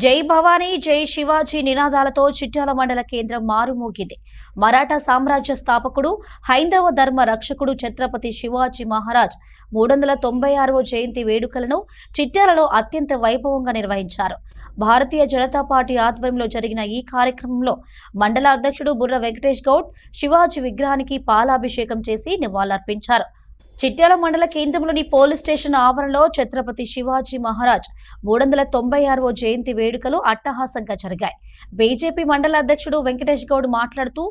జై భవానీ జై శివాజీ నినాదాలతో చిట్యాల మండల కేంద్రం మారుమోగింది. మరాఠా సామ్రాజ్య స్థాపకుడు, హైందవ ధర్మ రక్షకుడు ఛత్రపతి శివాజీ మహారాజ్ 396వ జయంతి వేడుకలను చిట్యాలలో అత్యంత వైభవంగా నిర్వహించారు. భారతీయ జనతా పార్టీ ఆధ్వర్యంలో జరిగిన ఈ కార్యక్రమంలో మండల అధ్యక్షుడు బుర్ర వెంకటేష్ గౌడ్ శివాజీ విగ్రహానికి పాలాభిషేకం చేసి నివాళులర్పించారు. చిట్యాల మండల కేంద్రంలోని పోలీస్ స్టేషన్ ఆవరణలో ఛత్రపతి శివాజీ మహారాజ్ 396వ జయంతి వేడుకలు అట్టహాసంగా జరిగాయి. బీజేపీ మండల అధ్యక్షుడు వెంకటేష్ గౌడ్ మాట్లాడుతూ,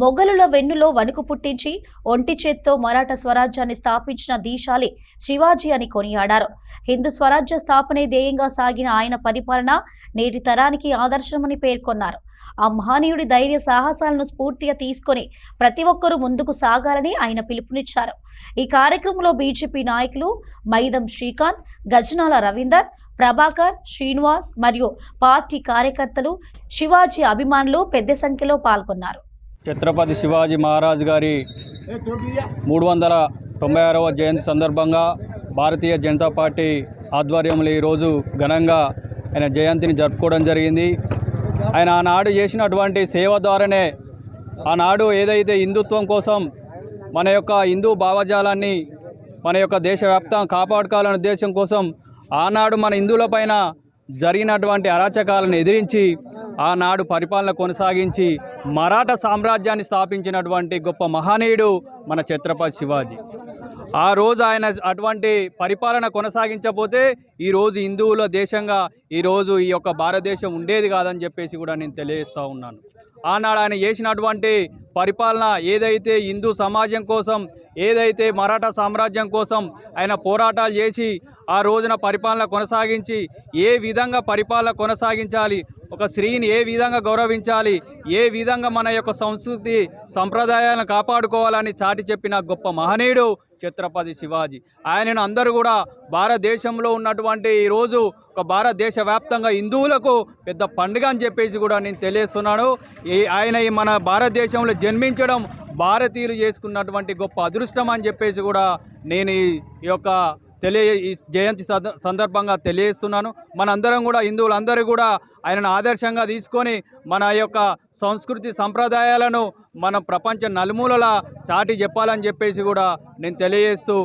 మొఘలుల వెన్నులో వణుకు పుట్టించి ఒంటి చేత్తో మరాఠా స్వరాజ్యాన్ని స్థాపించిన దీశాలి శివాజీ అని కొనియాడారు. హిందూ స్వరాజ్య స్థాపనే ధ్యేయంగా సాగిన ఆయన పరిపాలన నేటి తరానికి ఆదర్శమని పేర్కొన్నారు. ఆ మహనీయుడి ధైర్య సాహసాలను స్ఫూర్తిగా తీసుకుని ప్రతి ఒక్కరూ ముందుకు సాగాలని ఆయన పిలుపునిచ్చారు. ఈ కార్యక్రమంలో బీజేపీ నాయకులు మైదం శ్రీకాంత్, గజనాల రవీందర్, ప్రభాకర్, శ్రీనివాస్ మరియు పార్టీ కార్యకర్తలు, శివాజీ అభిమానులు పెద్ద సంఖ్యలో పాల్గొన్నారు. ఛత్రపతి శివాజీ మహారాజ్ గారి 396వ జయంతి సందర్భంగా భారతీయ జనతా పార్టీ ఆధ్వర్యంలో ఈరోజు ఘనంగా ఆయన జయంతిని జరుపుకోవడం జరిగింది. ఆయన ఆనాడు చేసినటువంటి సేవ ద్వారానే ఆనాడు ఏదైతే హిందుత్వం కోసం మన యొక్క హిందూ భావజాలాన్ని మన యొక్క దేశవ్యాప్తంగా కాపాడుకోవాలనే ఉద్దేశం కోసం ఆనాడు మన హిందువులపైన జరిగినటువంటి అరాచకాలను ఎదిరించి ఆనాడు పరిపాలన కొనసాగించి మరాఠా సామ్రాజ్యాన్ని స్థాపించినటువంటి గొప్ప మహనీయుడు మన ఛత్రపతి శివాజీ. ఆ రోజు ఆయన అటువంటి పరిపాలన కొనసాగించకపోతే ఈరోజు హిందువుల దేశంగా ఈరోజు ఈ యొక్క భారతదేశం ఉండేది కాదని చెప్పేసి కూడా నేను తెలియజేస్తూ ఉన్నాను. ఆనాడు ఆయన చేసినటువంటి పరిపాలన ఏదైతే హిందూ సమాజం కోసం, ఏదైతే మరాఠా సామ్రాజ్యం కోసం ఆయన పోరాటాలు చేసి ఆ రోజున పరిపాలన కొనసాగించి ఏ విధంగా పరిపాలన కొనసాగించాలి, ఒక స్త్రీని ఏ విధంగా గౌరవించాలి, ఏ విధంగా మన యొక్క సంస్కృతి సంప్రదాయాలను కాపాడుకోవాలని చాటి చెప్పిన గొప్ప మహనీయుడు ఛత్రపతి శివాజీ. ఆయనను అందరూ కూడా భారతదేశంలో ఉన్నటువంటి ఈరోజు ఒక భారతదేశ వ్యాప్తంగా హిందువులకు పెద్ద పండుగ అని చెప్పేసి కూడా నేను తెలియజేస్తున్నాను. ఆయన మన భారతదేశంలో జన్మించడం భారతీయులు చేసుకున్నటువంటి గొప్ప అదృష్టం అని చెప్పేసి కూడా నేను ఈ యొక్క ఈ జయంతి సందర్భంగా తెలియజేస్తున్నాను. మనందరం కూడా హిందువులందరూ కూడా ఆయనను ఆదర్శంగా తీసుకొని మన యొక్క సంస్కృతి సంప్రదాయాలను మనం ప్రపంచ నలుమూలలా చాటి చెప్పాలని చెప్పేసి కూడా నేను తెలియజేస్తూ